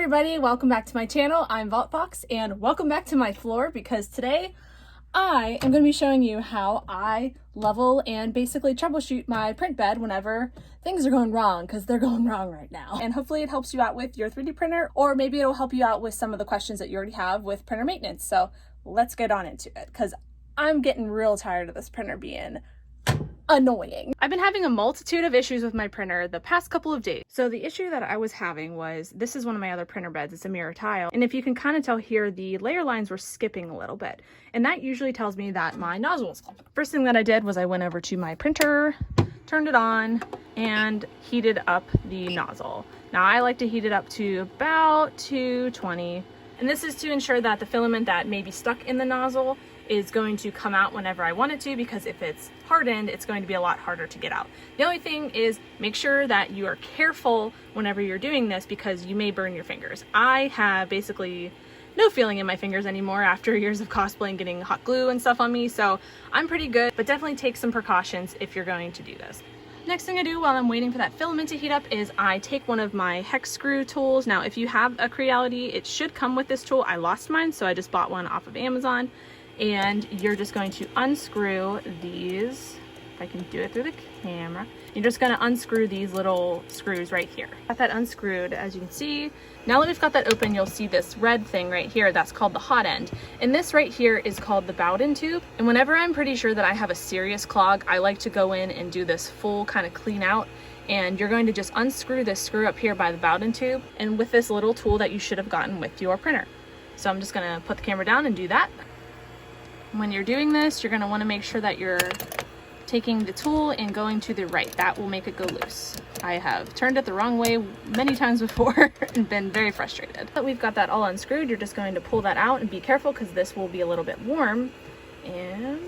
everybody, welcome back to my channel. I'm VaultFox and welcome back to my floor because today I am going to be showing you how I level and basically troubleshoot my print bed whenever things are going wrong, because they're going wrong right now. And hopefully it helps you out with your 3D printer, or maybe it'll help you out with some of the questions that you already have with printer maintenance. So let's get on into it because I'm getting real tired of this printer being annoying. I've been having a multitude of issues with my printer the past couple of days. So the issue that I was having was, this is one of my other printer beds, it's a mirror tile. And if you can kind of tell here, the layer lines were skipping a little bit. And that usually tells me that my nozzle was clogged. First thing that I did was I went over to my printer, turned it on, and heated up the nozzle. Now I like to heat it up to about 220. And this is to ensure that the filament that may be stuck in the nozzle is going to come out whenever I want it to, because if it's hardened, it's going to be a lot harder to get out. The only thing is make sure that you are careful whenever you're doing this, because you may burn your fingers. I have basically no feeling in my fingers anymore after years of cosplaying getting hot glue and stuff on me, so I'm pretty good, but definitely take some precautions if you're going to do this. Next thing I do while I'm waiting for that filament to heat up is I take one of my hex screw tools. Now if you have a Creality, it should come with this tool. I lost mine, so I just bought one off of Amazon. And you're just going to unscrew these, if I can do it through the camera. You're just going to unscrew these little screws right here. Got that unscrewed, as you can see. Now that we've got that open, you'll see this red thing right here that's called the hot end. And this right here is called the bowden tube. And whenever I'm pretty sure that I have a serious clog, I like to go in and do this full kind of clean out. And you're going to just unscrew this screw up here by the bowden tube, and with this little tool that you should have gotten with your printer. So I'm just going to put the camera down and do that. When you're doing this, you're going to want to make sure that you're taking the tool and going to the right. That will make it go loose. I have turned it the wrong way many times before and been very frustrated. But we've got that all unscrewed. You're just going to pull that out and be careful because this will be a little bit warm. And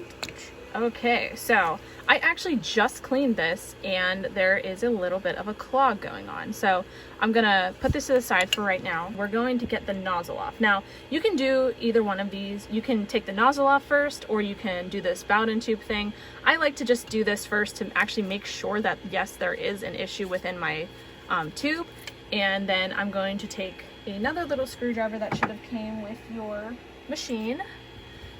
okay, so I actually just cleaned this and there is a little bit of a clog going on. So I'm gonna put this to the side for right now. We're going to get the nozzle off. Now you can do either one of these. You can take the nozzle off first, or you can do this bowden tube thing. I like to just do this first to actually make sure that yes, there is an issue within my tube. And then I'm going to take another little screwdriver that should have came with your machine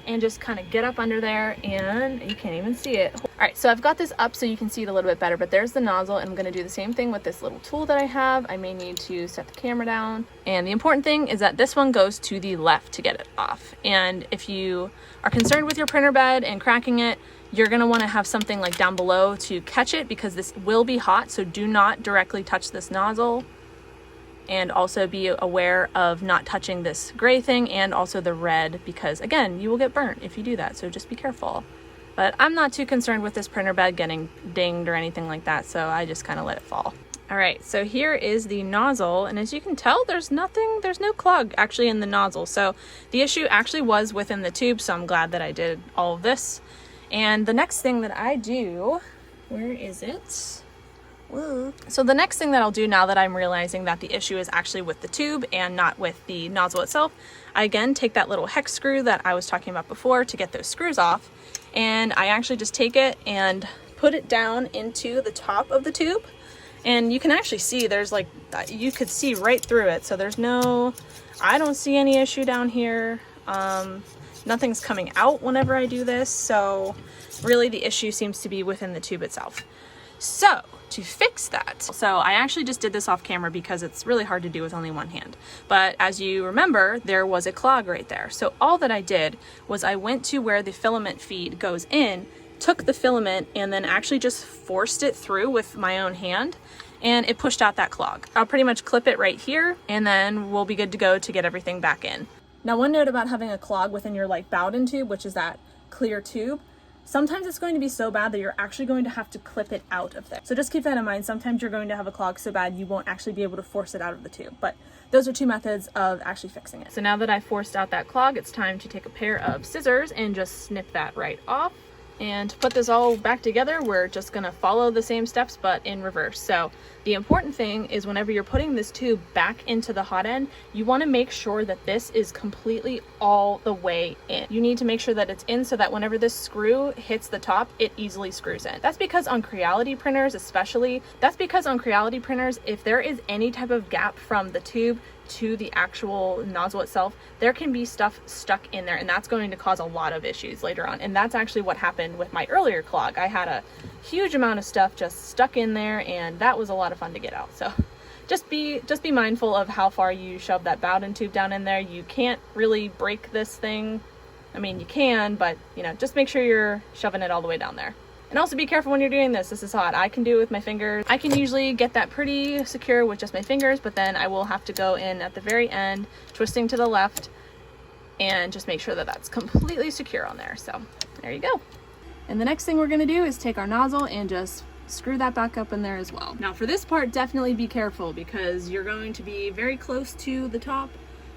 and just kind of get up under there, and you can't even see it. All right, so I've got this up so you can see it a little bit better, but there's the nozzle, and I'm gonna do the same thing with this little tool that I have. I may need to set the camera down. And the important thing is that this one goes to the left to get it off. And if you are concerned with your printer bed and cracking it, you're gonna wanna have something like down below to catch it, because this will be hot, so do not directly touch this nozzle. And also be aware of not touching this gray thing and also the red, because again, you will get burnt if you do that, so just be careful. But I'm not too concerned with this printer bed getting dinged or anything like that, so I just kind of let it fall. All right, so here is the nozzle, and as you can tell, there's no clog actually in the nozzle. So the issue actually was within the tube, so I'm glad that I did all of this. And the next thing that I do, where is it? Whoa. So the next thing that I'll do, now that I'm realizing that the issue is actually with the tube and not with the nozzle itself, I again take that little hex screw that I was talking about before to get those screws off, and I actually just take it and put it down into the top of the tube. And you can actually see there's like, you could see right through it, so there's no, I don't see any issue down here. Nothing's coming out whenever I do this, so really the issue seems to be within the tube itself. So to fix that, so I actually just did this off camera because it's really hard to do with only one hand, but as you remember, there was a clog right there. So all that I did was I went to where the filament feed goes in, took the filament, and then actually just forced it through with my own hand, and it pushed out that clog. I'll pretty much clip it right here, and then we'll be good to go to get everything back in. Now, one note about having a clog within your like bowden tube, which is that clear tube, sometimes it's going to be so bad that you're actually going to have to clip it out of there. So just keep that in mind. Sometimes you're going to have a clog so bad you won't actually be able to force it out of the tube. But those are two methods of actually fixing it. So now that I forced out that clog, it's time to take a pair of scissors and just snip that right off. And to put this all back together, we're just gonna follow the same steps but in reverse. So the important thing is whenever you're putting this tube back into the hot end, you wanna make sure that this is completely all the way in. You need to make sure that it's in so that whenever this screw hits the top, it easily screws in. That's because on Creality printers especially, if there is any type of gap from the tube to the actual nozzle itself, there can be stuff stuck in there, and that's going to cause a lot of issues later on. And that's actually what happened with my earlier clog. I had a huge amount of stuff just stuck in there, and that was a lot of fun to get out. So just be mindful of how far you shove that bowden tube down in there. You can't really break this thing. I mean, you can, but you know, just make sure you're shoving it all the way down there. And also be careful when you're doing this. This is hot. I can do it with my fingers. I can usually get that pretty secure with just my fingers, but then I will have to go in at the very end, twisting to the left, and just make sure that that's completely secure on there. So there you go. And the next thing we're gonna do is take our nozzle and just screw that back up in there as well. Now for this part, definitely be careful because you're going to be very close to the top.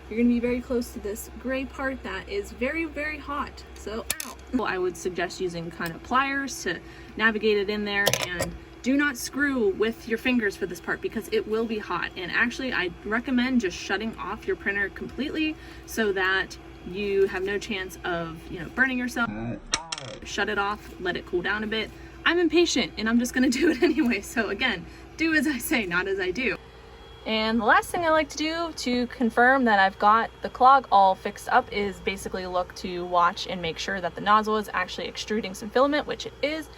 You're gonna be very close to this gray part that is very, very hot. So, ow. Well, I would suggest using kind of pliers to navigate it in there, and do not screw with your fingers for this part because it will be hot. And actually, I recommend just shutting off your printer completely so that you have no chance of, you know, burning yourself. Shut it off, let it cool down a bit. I'm impatient and I'm just gonna do it anyway. So again, do as I say, not as I do. And the last thing I like to do to confirm that I've got the clog all fixed up is basically look to watch and make sure that the nozzle is actually extruding some filament, which it is.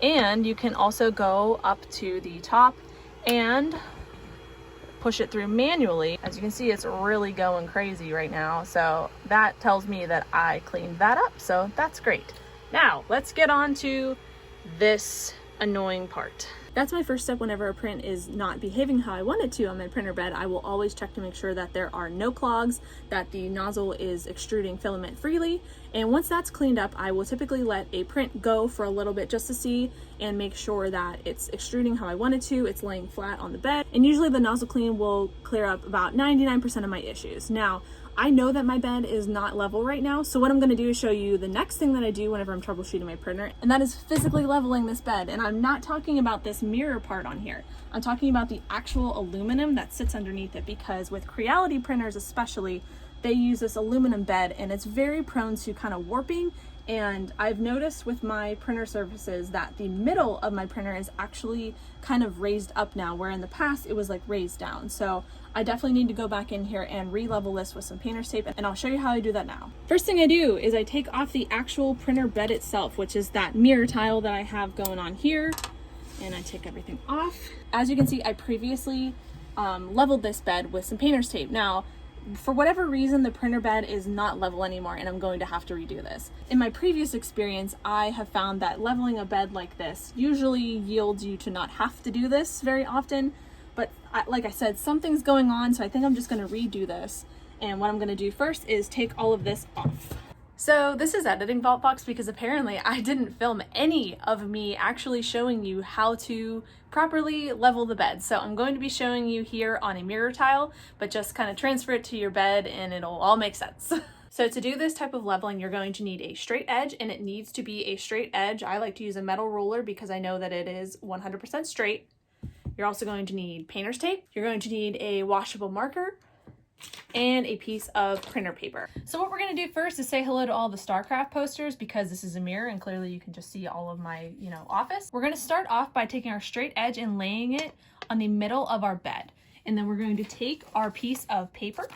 And you can also go up to the top and push it through manually. As you can see, it's really going crazy right now. So that tells me that I cleaned that up. So that's great. Now let's get on to this annoying part. That's my first step whenever a print is not behaving how I want it to on my printer bed. I will always check to make sure that there are no clogs, that the nozzle is extruding filament freely. And once that's cleaned up, I will typically let a print go for a little bit just to see and make sure that it's extruding how I want it to, it's laying flat on the bed. And usually the nozzle clean will clear up about 99% of my issues. Now, I know that my bed is not level right now, so what I'm gonna do is show you the next thing that I do whenever I'm troubleshooting my printer, and that is physically leveling this bed. And I'm not talking about this mirror part on here. I'm talking about the actual aluminum that sits underneath it, because with Creality printers especially, they use this aluminum bed and it's very prone to kind of warping. And I've noticed with my printer surfaces that the middle of my printer is actually kind of raised up now, where in the past it was like raised down. So I definitely need to go back in here and re-level this with some painter's tape, and I'll show you how I do that now. First thing I do is I take off the actual printer bed itself, which is that mirror tile that I have going on here, and I take everything off. As you can see, I previously leveled this bed with some painter's tape. Now, for whatever reason, the printer bed is not level anymore and I'm going to have to redo this. In my previous experience, I have found that leveling a bed like this usually yields you to not have to do this very often. But like I said, something's going on, so I think I'm just going to redo this. And what I'm going to do first is take all of this off. So this is editing VaultBox because apparently I didn't film any of me actually showing you how to properly level the bed. So I'm going to be showing you here on a mirror tile, but just kind of transfer it to your bed and it'll all make sense. So to do this type of leveling, you're going to need a straight edge, and it needs to be a straight edge. I like to use a metal ruler because I know that it is 100% straight. You're also going to need painter's tape. You're going to need a washable marker and a piece of printer paper. So what we're going to do first is say hello to all the StarCraft posters, because this is a mirror and clearly you can just see all of my, office. We're going to start off by taking our straight edge and laying it on the middle of our bed. And then we're going to take our piece of paper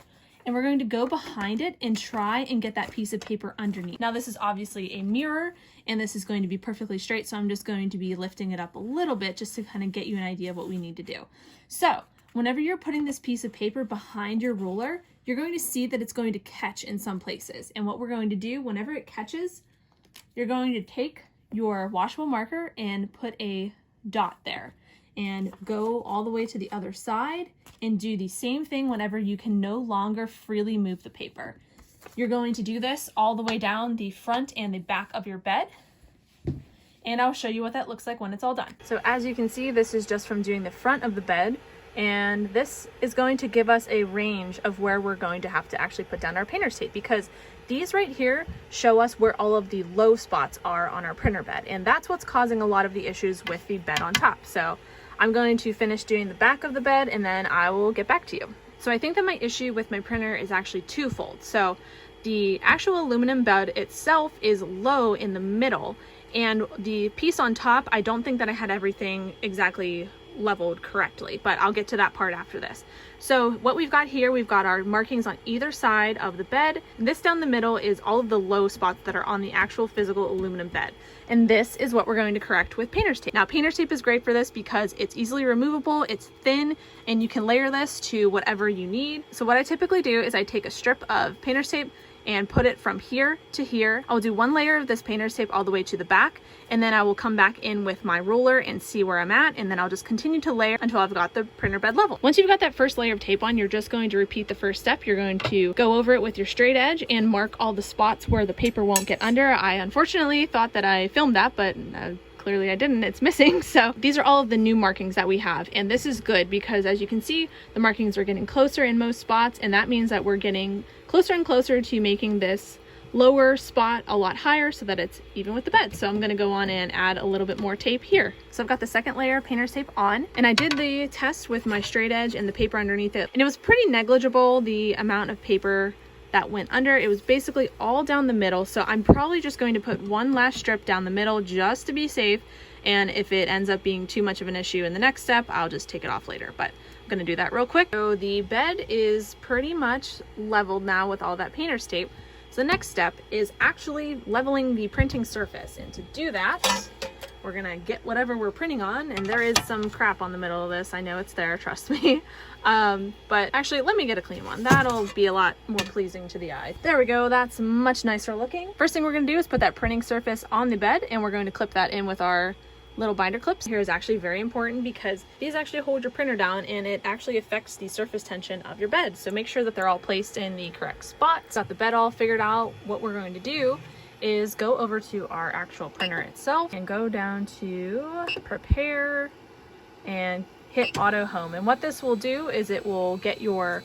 and we're going to go behind it and try and get that piece of paper underneath. Now this is obviously a mirror and this is going to be perfectly straight, so I'm just going to be lifting it up a little bit just to kind of get you an idea of what we need to do. So whenever you're putting this piece of paper behind your ruler, you're going to see that it's going to catch in some places. And what we're going to do, whenever it catches, you're going to take your washable marker and put a dot there and go all the way to the other side and do the same thing whenever you can no longer freely move the paper. You're going to do this all the way down the front and the back of your bed. And I'll show you what that looks like when it's all done. So as you can see, this is just from doing the front of the bed. And this is going to give us a range of where we're going to have to actually put down our painter's tape, because these right here show us where all of the low spots are on our printer bed. And that's what's causing a lot of the issues with the bed on top. So I'm going to finish doing the back of the bed and then I will get back to you. So I think that my issue with my printer is actually twofold. So the actual aluminum bed itself is low in the middle, and the piece on top, I don't think that I had everything exactly leveled correctly, but I'll get to that part after this. So what we've got here, we've got our markings on either side of the bed. This down the middle is all of the low spots that are on the actual physical aluminum bed. And this is what we're going to correct with painter's tape. Now, painter's tape is great for this because it's easily removable, it's thin, and you can layer this to whatever you need. So what I typically do is I take a strip of painter's tape and put it from here to here. I'll do one layer of this painter's tape all the way to the back, and then I will come back in with my ruler and see where I'm at, and then I'll just continue to layer until I've got the printer bed level. Once you've got that first layer of tape on, you're just going to repeat the first step. You're going to go over it with your straight edge and mark all the spots where the paper won't get under. I unfortunately thought that I filmed that, but clearly I didn't, it's missing. So these are all of the new markings that we have. And this is good because as you can see, the markings are getting closer in most spots. And that means that we're getting closer and closer to making this lower spot a lot higher so that it's even with the bed. So I'm gonna go on and add a little bit more tape here. So I've got the second layer of painter's tape on, and I did the test with my straight edge and the paper underneath it. And it was pretty negligible, the amount of paper that went under. It was basically all down the middle, so I'm probably just going to put one last strip down the middle just to be safe, and if it ends up being too much of an issue in the next step, I'll just take it off later, but I'm gonna do that real quick. So the bed is pretty much leveled now with all that painter's tape. So the next step is actually leveling the printing surface, and to do that, we're gonna get whatever we're printing on, and there is some crap on the middle of this. I know it's there, trust me. But actually, let me get a clean one. That'll be a lot more pleasing to the eye. There we go, that's much nicer looking. First thing we're gonna do is put that printing surface on the bed, and we're going to clip that in with our little binder clips. Here is actually very important because these actually hold your printer down, and it actually affects the surface tension of your bed. So make sure that they're all placed in the correct spots. Got the bed all figured out. What we're going to do is go over to our actual printer itself and go down to prepare and hit auto home. And what this will do is it will get your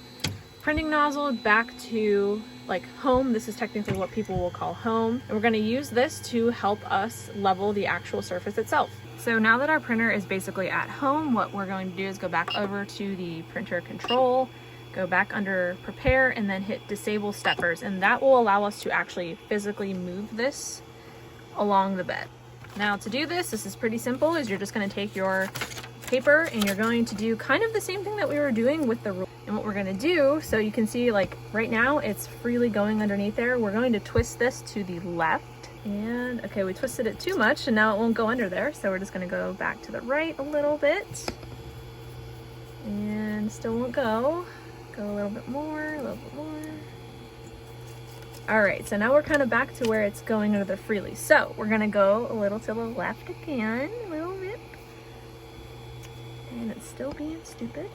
printing nozzle back to like home. This is technically what people will call home. And we're going to use this to help us level the actual surface itself. So now that our printer is basically at home, what we're going to do is go back over to the printer control, go back under prepare, and then hit disable steppers. And that will allow us to actually physically move this along the bed. Now to do this, this is pretty simple, is you're just going to take your paper and you're going to do kind of the same thing that we were doing with the ruler. And what we're going to do, so you can see like right now it's freely going underneath there, we're going to twist this to the left. And okay, we twisted it too much and now it won't go under there, so we're just going to go back to the right a little bit and still won't go a little bit more, a little bit more. All right, so now we're kind of back to where it's going under there freely. So we're going to go a little to the left again, a little bit. And it's still being stupid.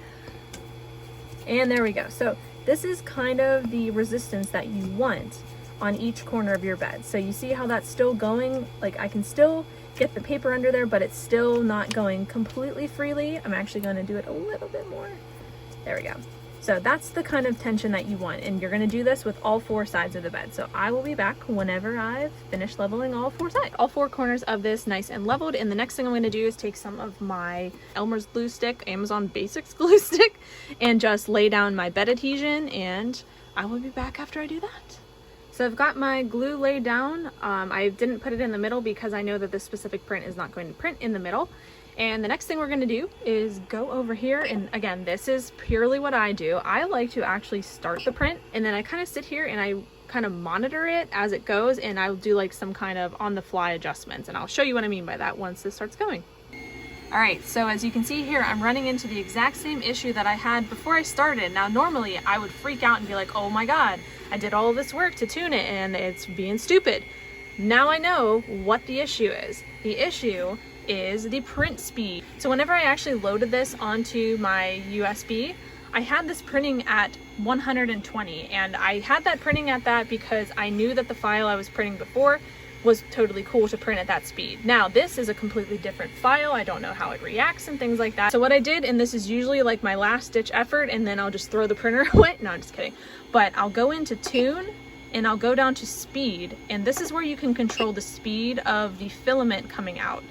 And there we go. So this is kind of the resistance that you want on each corner of your bed. So you see how that's still going? Like I can still get the paper under there, but it's still not going completely freely. I'm actually going to do it a little bit more. There we go. So that's the kind of tension that you want, and you're going to do this with all four sides of the bed. So I will be back whenever I've finished leveling all four sides. All four corners of this nice and leveled, and the next thing I'm going to do is take some of my Elmer's glue stick, Amazon Basics glue stick, and just lay down my bed adhesion, and I will be back after I do that. So I've got my glue laid down. I didn't put it in the middle because I know that this specific print is not going to print in the middle. And the next thing we're going to do is go over here, and again, this is purely what I do. I like to actually start the print, and then I kind of sit here and I kind of monitor it as it goes, and I'll do like some kind of on-the-fly adjustments, and I'll show you what I mean by that once this starts going. All right, so as you can see here, I'm running into the exact same issue that I had before I started. Now, normally I would freak out and be like, oh my God, I did all this work to tune it and it's being stupid. Now I know what the issue is. The issue is the print speed. So whenever I actually loaded this onto my USB, I had this printing at 120, and I had that printing at that because I knew that the file I was printing before was totally cool to print at that speed. Now this is a completely different file. I don't know how it reacts and things like that. So what I did, and this is usually like my last ditch effort, and then I'll just throw the printer away. No, I'm just kidding. But I'll go into tune and I'll go down to speed, and this is where you can control the speed of the filament coming out.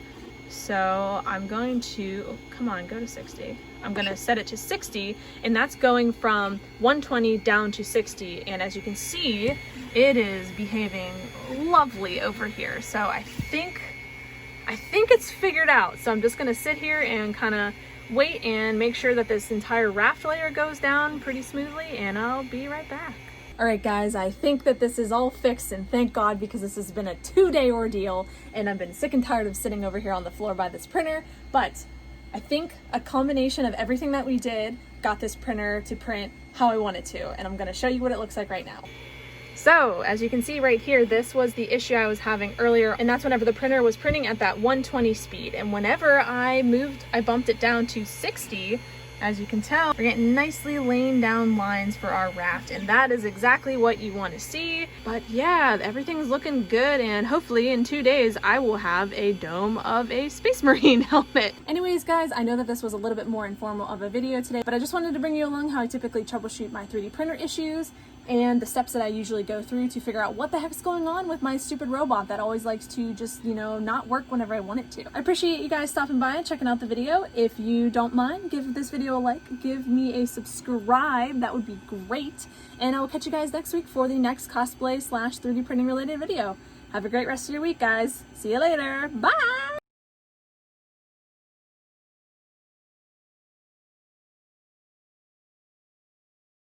So I'm going to, oh, come on, go to 60. I'm going to set it to 60, and that's going from 120 down to 60. And as you can see, it is behaving lovely over here. So I think it's figured out. So I'm just going to sit here and kind of wait and make sure that this entire raft layer goes down pretty smoothly, and I'll be right back. Alright guys, I think that this is all fixed, and thank God, because this has been a 2-day ordeal and I've been sick and tired of sitting over here on the floor by this printer, but I think a combination of everything that we did got this printer to print how I want it to, and I'm going to show you what it looks like right now. So, as you can see right here, this was the issue I was having earlier, and that's whenever the printer was printing at that 120 speed, and whenever I bumped it down to 60, as you can tell, we're getting nicely laying down lines for our raft, and that is exactly what you want to see. But yeah, everything's looking good, and hopefully in 2 days I will have a dome of a Space Marine helmet. Anyways guys, I know that this was a little bit more informal of a video today, but I just wanted to bring you along how I typically troubleshoot my 3D printer issues and the steps that I usually go through to figure out what the heck's going on with my stupid robot that always likes to just, you know, not work whenever I want it to. I appreciate you guys stopping by and checking out the video. If you don't mind, give this video a like, give me a subscribe, that would be great, and I will catch you guys next week for the next cosplay / 3D printing related video. Have a great rest of your week, guys. See you later. Bye!